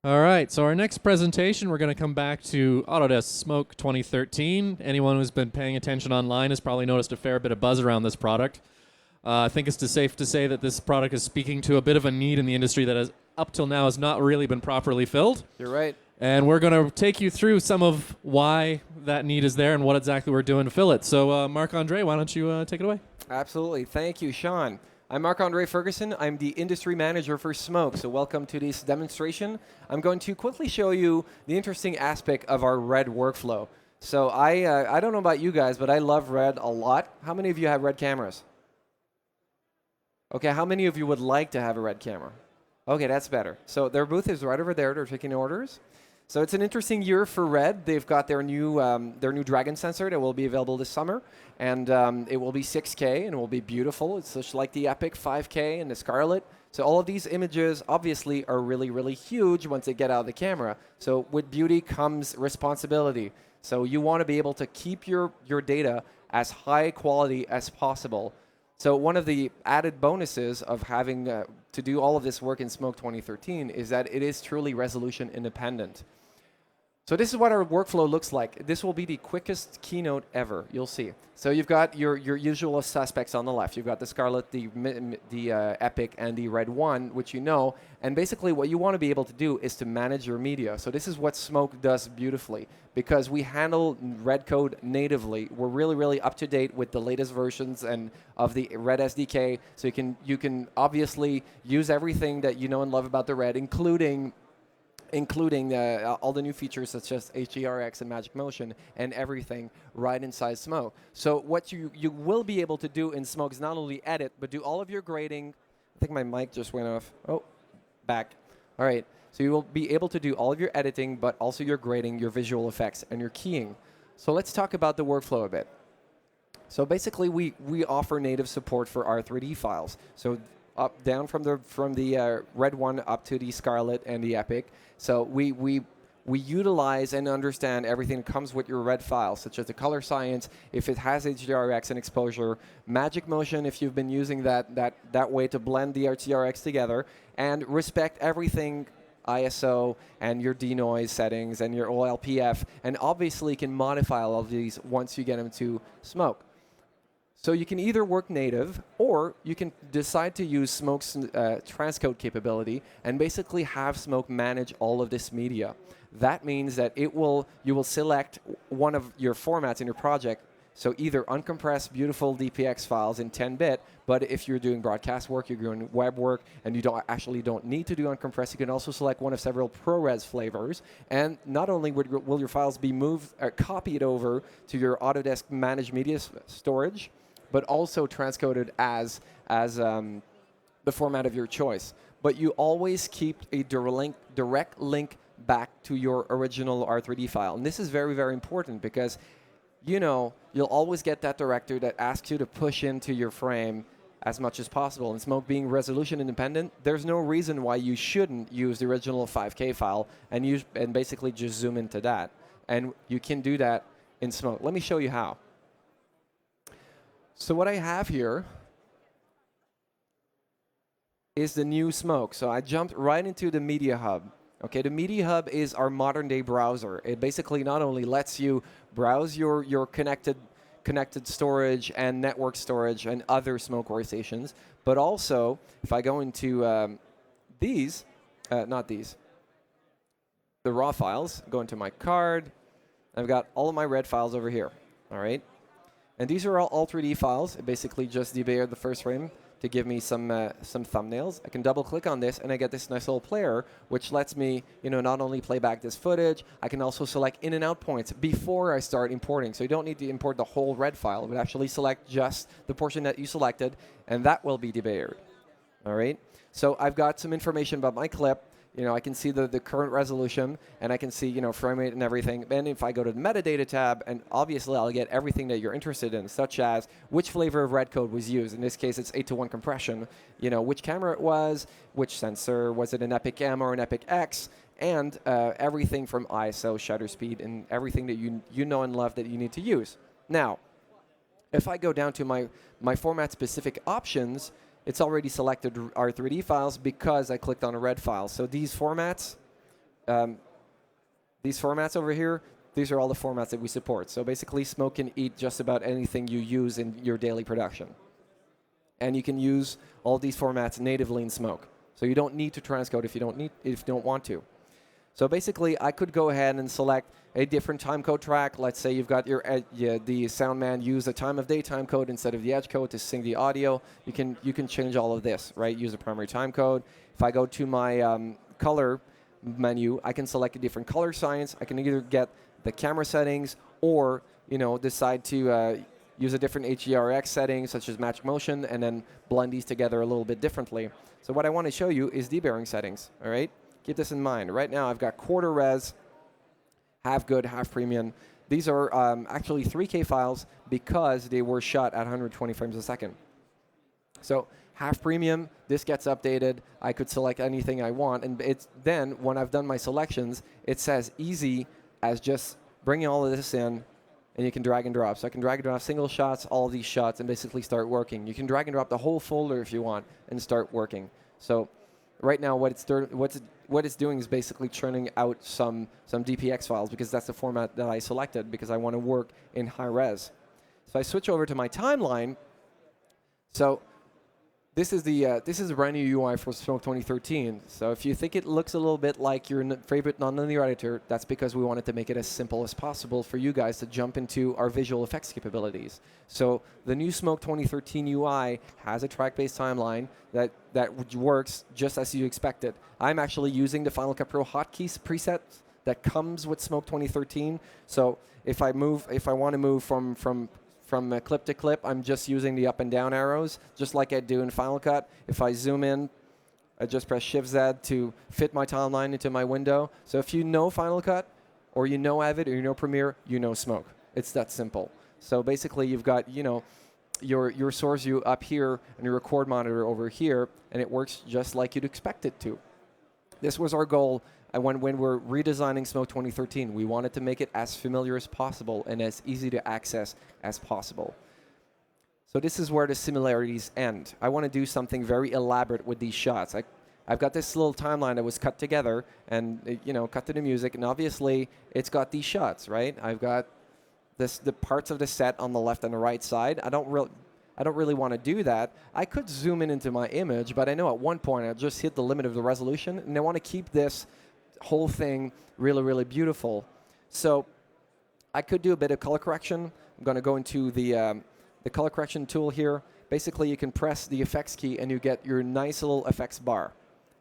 All right, so our next presentation, we're going to come back to Autodesk Smoke 2013. Anyone who's been paying attention online has probably noticed a fair bit of buzz around this product. I think it's safe to say that this product is speaking to a bit of a need in the industry that has, up till now, has not really been properly filled. You're right. And we're going to take you through some of why that need is there and what exactly we're doing to fill it. So, Marc-Andre, why don't you take it away? Absolutely. Thank you, Sean. I'm Marc-Andre Ferguson. I'm the industry manager for Smoke. So welcome to this demonstration. I'm going to quickly show you the interesting aspect of our RED workflow. So I don't know about you guys, but I love RED a lot. How many of you have RED cameras? Okay, how many of you would like to have a RED camera? Okay, that's better. So their booth is right over there. They're taking orders. So it's an interesting year for RED. They've got their new Dragon sensor that will be available this summer, and it will be 6K and it will be beautiful. It's just like the Epic 5K and the Scarlett. So all of these images obviously are really, really huge once they get out of the camera. So with beauty comes responsibility. So you want to be able to keep your data as high quality as possible. So one of the added bonuses of having to do all of this work in Smoke 2013 is that it is truly resolution independent. So this is what our workflow looks like. This will be the quickest keynote ever, you'll see. So you've got your usual suspects on the left. You've got the Scarlett, the Epic, and the Red One, which you know. And basically what you want to be able to do is to manage your media. So this is what Smoke does beautifully. Because we handle RED code natively, we're really, really up to date with the latest versions and of the RED SDK. So you can obviously use everything that you know and love about the RED, including all the new features such as HDRX and Magic Motion and everything right inside Smoke. So what you will be able to do in Smoke is not only edit, but do all of your grading. I think my mic just went off. Oh, back. All right. So you will be able to do all of your editing, but also your grading, your visual effects, and your keying. So let's talk about the workflow a bit. So basically, we offer native support for R3D files. So down from the Red One up to the Scarlett and the Epic. So we utilize and understand everything that comes with your RED file, such as the color science, if it has HDRX and exposure, Magic Motion, if you've been using that way to blend the HDRX together, and respect everything ISO and your denoise settings and your OLPF, and obviously can modify all of these once you get them to Smoke. So you can either work native, or you can decide to use Smoke's transcode capability and basically have Smoke manage all of this media. That means that you will select one of your formats in your project. So either uncompressed, beautiful DPX files in 10-bit, but if you're doing broadcast work, you're doing web work, and you don't need to do uncompressed, you can also select one of several ProRes flavors. And not only will your files be copied over to your Autodesk Managed Media Storage, but also transcoded as the format of your choice. But you always keep a direct link back to your original R3D file. And this is very, very important because you'll always get that director that asks you to push into your frame as much as possible. And Smoke being resolution independent, there's no reason why you shouldn't use the original 5K file and basically just zoom into that. And you can do that in Smoke. Let me show you how. So what I have here is the new Smoke. So I jumped right into the Media Hub. Okay, the Media Hub is our modern day browser. It basically not only lets you browse your connected storage and network storage and other Smoke workstations, but also if I go into the raw files, go into my card, I've got all of my RED files over here. All right. And these are all 3D files. I basically just debayered the first frame to give me some thumbnails. I can double click on this and I get this nice little player, which lets me not only play back this footage, I can also select in and out points before I start importing. So you don't need to import the whole RED file, but actually select just the portion that you selected, and that will be debayered. All right. So I've got some information about my clip. I can see the current resolution, and I can see, frame rate and everything. And if I go to the metadata tab, and obviously I'll get everything that you're interested in, such as which flavor of RED code was used. In this case, it's 8:1 compression. Which camera it was, which sensor, was it an Epic M or an Epic X, and everything from ISO, shutter speed, and everything that you know and love that you need to use. Now, if I go down to my format-specific options, it's already selected R3D files because I clicked on a RED file. So these formats these formats over here, these are all the formats that we support. So basically, Smoke can eat just about anything you use in your daily production. And you can use all these formats natively in Smoke. So you don't need to transcode if you don't want to. So basically, I could go ahead and select a different timecode track. Let's say you've got the Soundman use a time of day timecode instead of the edge code to sync the audio. You can change all of this, right? Use a primary timecode. If I go to my color menu, I can select a different color science. I can either get the camera settings or decide to use a different HDRX setting, such as match motion, and then blend these together a little bit differently. So what I want to show you is deburring settings, all right? Keep this in mind. Right now, I've got quarter res, half good, half premium. These are actually 3K files because they were shot at 120 frames a second. So half premium, this gets updated. I could select anything I want. And then, when I've done my selections, it says easy as just bringing all of this in, and you can drag and drop. So I can drag and drop single shots, all of these shots, and basically start working. You can drag and drop the whole folder if you want and start working. So right now, what it's doing is basically churning out some DPX files because that's the format that I selected because I want to work in high res. So I switch over to my timeline. So this is a brand new UI for Smoke 2013. So if you think it looks a little bit like your favorite nonlinear editor, that's because we wanted to make it as simple as possible for you guys to jump into our visual effects capabilities. So the new Smoke 2013 UI has a track-based timeline that works just as you expected. I'm actually using the Final Cut Pro hotkeys preset that comes with Smoke 2013. So if I want to move from clip to clip, I'm just using the up and down arrows, just like I do in Final Cut. If I zoom in, I just press Shift-Z to fit my timeline into my window. So if you know Final Cut, or you know Avid, or you know Premiere, you know Smoke. It's that simple. So basically, you've got your source view up here and your record monitor over here, and it works just like you'd expect it to. This was our goal. When we're redesigning Smoke 2013, we wanted to make it as familiar as possible and as easy to access as possible. So this is where the similarities end. I want to do something very elaborate with these shots. I've got this little timeline that was cut together and cut to the music, and obviously it's got these shots, right? I've got the parts of the set on the left and the right side. I don't really want to do that. I could zoom in into my image, but I know at one point I'll just hit the limit of the resolution, and I want to keep this whole thing really, really beautiful. So I could do a bit of color correction. I'm going to go into the color correction tool here. Basically, you can press the effects key, and you get your nice little effects bar.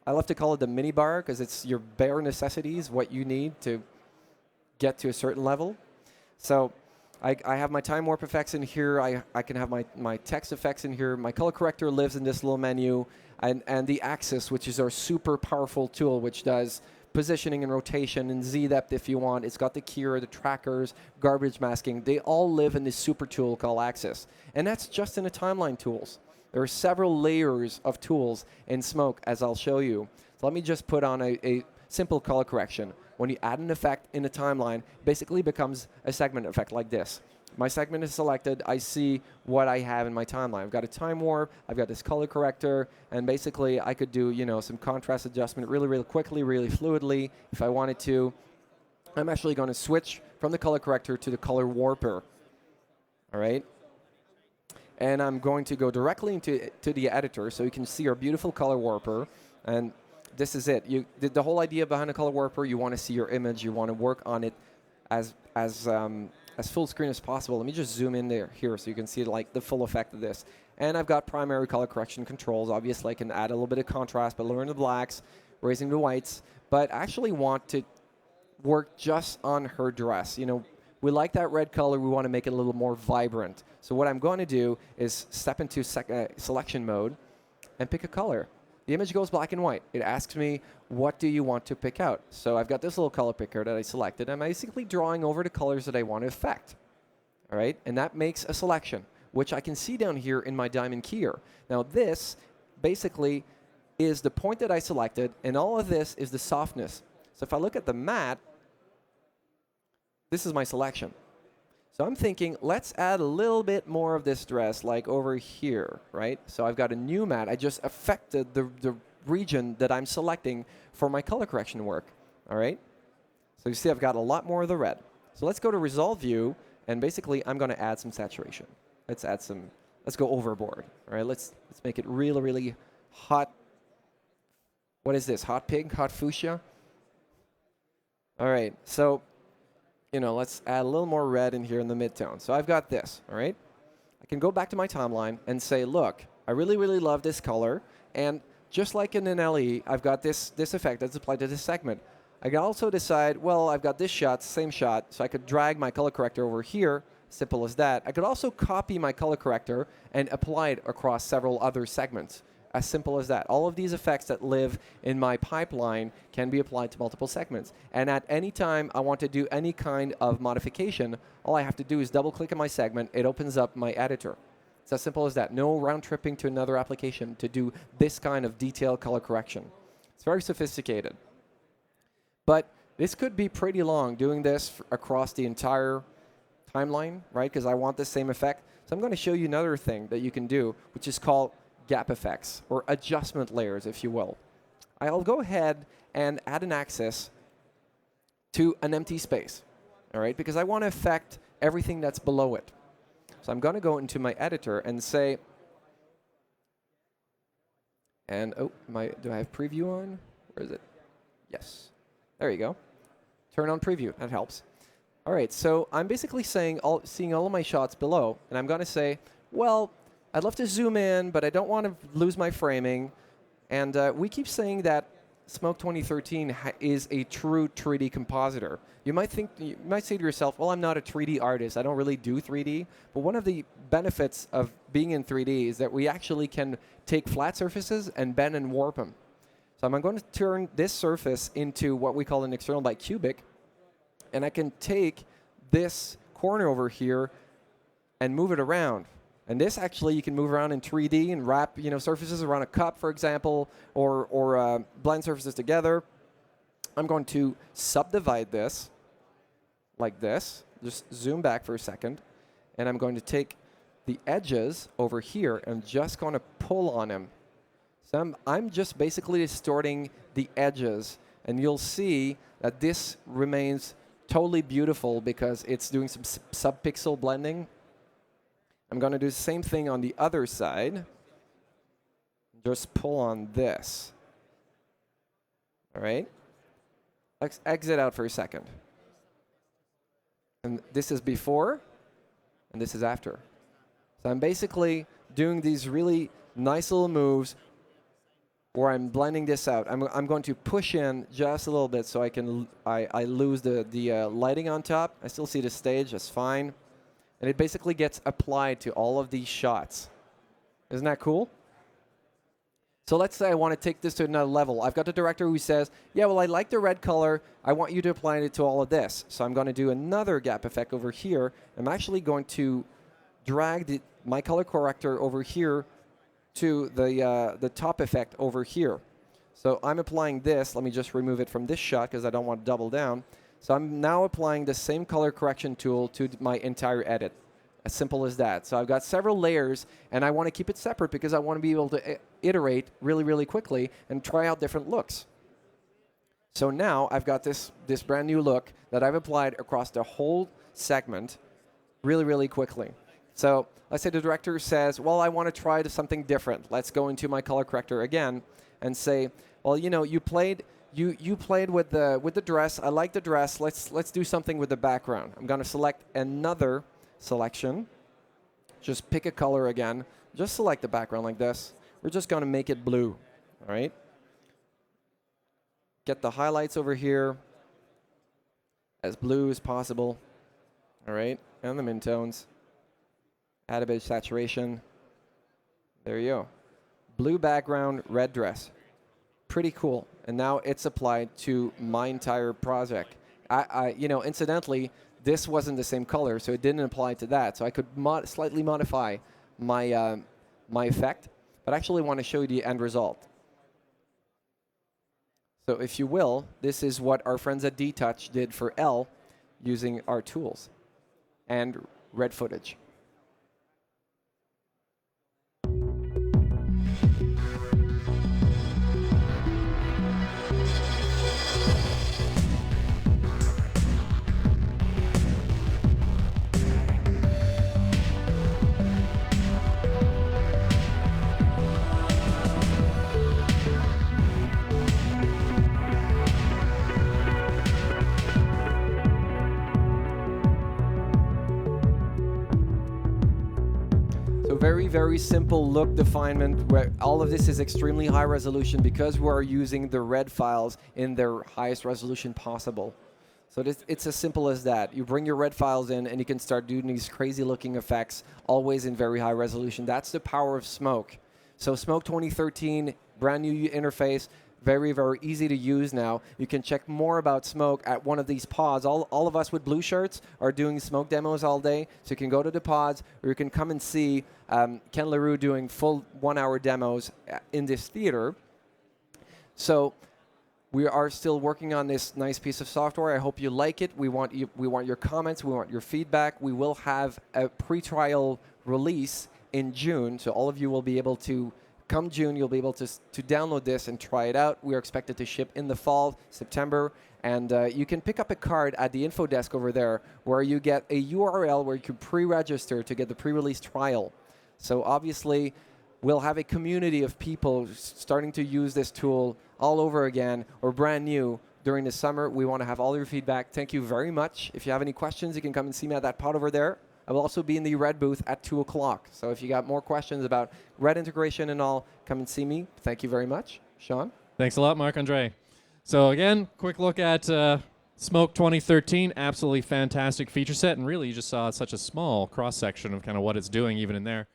I love to call it the mini bar because it's your bare necessities, what you need to get to a certain level. So I have my time warp effects in here. I can have my text effects in here. My color corrector lives in this little menu. And the Axis, which is our super powerful tool, which does positioning and rotation and Z-depth if you want. It's got the keyer, the trackers, garbage masking. They all live in this super tool called Axis. And that's just in the timeline tools. There are several layers of tools in Smoke, as I'll show you. So let me just put on a simple color correction. When you add an effect in a timeline, it basically becomes a segment effect like this. My segment is selected. I see what I have in my timeline. I've got a time warp. I've got this color corrector. And basically, I could do some contrast adjustment really, really quickly, really fluidly if I wanted to. I'm actually going to switch from the color corrector to the color warper. All right? And I'm going to go directly into the editor so you can see our beautiful color warper. And this is it. The whole idea behind a color warper, you want to see your image. You want to work on it as full screen as possible. Let me just zoom in here so you can see the full effect of this. And I've got primary color correction controls. Obviously, I can add a little bit of contrast by lowering the blacks, raising the whites. But I actually want to work just on her dress. We like that red color. We want to make it a little more vibrant. So what I'm going to do is step into selection mode and pick a color. The image goes black and white. It asks me, what do you want to pick out? So I've got this little color picker that I selected. I'm basically drawing over the colors that I want to affect. All right? And that makes a selection, which I can see down here in my diamond keyer. Now this basically is the point that I selected, and all of this is the softness. So if I look at the matte, this is my selection. So I'm thinking, let's add a little bit more of this dress, like over here, right? So I've got a new matte. I just affected the region that I'm selecting for my color correction work. All right? So you see I've got a lot more of the red. So let's go to Resolve View, and basically I'm going to add some saturation. Let's go overboard. All right, let's make it really, really hot. What is this, hot pink, hot fuchsia? All right, so, let's add a little more red in here in the midtone. So I've got this, all right? I can go back to my timeline and say, look, I really, really love this color, and just like in an LE, I've got this effect that's applied to this segment. I can also decide, well, I've got this shot, same shot, so I could drag my color corrector over here, simple as that. I could also copy my color corrector and apply it across several other segments, as simple as that. All of these effects that live in my pipeline can be applied to multiple segments. And at any time I want to do any kind of modification, all I have to do is double-click on my segment. It opens up my editor. It's as simple as that. No round-tripping to another application to do this kind of detailed color correction. It's very sophisticated. But this could be pretty long, doing this across the entire timeline, right? Because I want the same effect. So I'm going to show you another thing that you can do, which is called gap effects, or adjustment layers, if you will. I'll go ahead and add an axis to an empty space, all right? Because I want to affect everything that's below it. So I'm going to go into my editor and say, and do I have preview on? Where is it? Yes. There you go. Turn on preview. That helps. All right, so I'm basically seeing all of my shots below, and I'm going to say, well, I'd love to zoom in, but I don't want to lose my framing. And we keep saying that Smoke 2013 is a true 3D compositor. You might say to yourself, well, I'm not a 3D artist. I don't really do 3D. But one of the benefits of being in 3D is that we actually can take flat surfaces and bend and warp them. So I'm going to turn this surface into what we call an external bicubic. And I can take this corner over here and move it around. And this actually you can move around in 3D and wrap surfaces around a cup, for example, or blend surfaces together. I'm going to subdivide this like this. Just zoom back for a second. And I'm going to take the edges over here and just going to pull on them. So I'm just basically distorting the edges. And you'll see that this remains totally beautiful because it's doing some sub-pixel blending. I'm going to do the same thing on the other side. Just pull on this. All right? Let's exit out for a second. And this is before, and this is after. So I'm basically doing these really nice little moves where I'm blending this out. I'm going to push in just a little bit so I lose the lighting on top. I still see the stage, that's fine. And it basically gets applied to all of these shots. Isn't that cool? So let's say I want to take this to another level. I've got the director who says, yeah, well, I like the red color. I want you to apply it to all of this. So I'm going to do another gap effect over here. I'm actually going to drag my color corrector over here to the top effect over here. So I'm applying this. Let me just remove it from this shot because I don't want to double down. So I'm now applying the same color correction tool to my entire edit. As simple as that. So I've got several layers, and I want to keep it separate because I want to be able to iterate really, really quickly and try out different looks. So now I've got this brand new look that I've applied across the whole segment really, really quickly. So let's say the director says, well, I want to try something different. Let's go into my color corrector again and say, well, you played with the dress. I like the dress. Let's do something with the background. I'm going to select another selection. Just pick a color again. Just select the background like this. We're just going to make it blue. All right. Get the highlights over here as blue as possible. All right. And the midtones. Add a bit of saturation. There you go. Blue background, red dress. Pretty cool. And now it's applied to my entire project. Incidentally, this wasn't the same color, so it didn't apply to that. So I could slightly modify my my effect, but I actually want to show you the end result. So if you will, this is what our friends at D-Touch did for L using our tools and red footage. very, very simple look definement where all of this is extremely high resolution because we are using the red files in their highest resolution possible. So it's as simple as that. You bring your red files in and you can start doing these crazy looking effects, always in very high resolution. That's the power of Smoke. So Smoke 2013, brand new interface, very, very easy to use now. You can check more about Smoke at one of these pods. All of us with blue shirts are doing Smoke demos all day, so you can go to the pods, or you can come and see Ken LaRue doing full 1 hour demos in this theater. So we are still working on this nice piece of software. I hope you like it. We want your comments. We want your feedback. We will have a pre-trial release in June, so all of you will be able to, come June, you'll be able to download this and try it out. We are expected to ship in the fall, September, and you can pick up a card at the info desk over there where you get a URL where you can pre-register to get the pre-release trial. So obviously, we'll have a community of people starting to use this tool all over again or brand new during the summer. We want to have all your feedback. Thank you very much. If you have any questions, you can come and see me at that pod over there. I will also be in the Red booth at 2 o'clock. So if you got more questions about Red integration and all, come and see me. Thank you very much. Sean? Thanks a lot, Marc-Andre. So again, quick look at Smoke 2013. Absolutely fantastic feature set. And really, you just saw such a small cross-section of kind of what it's doing even in there.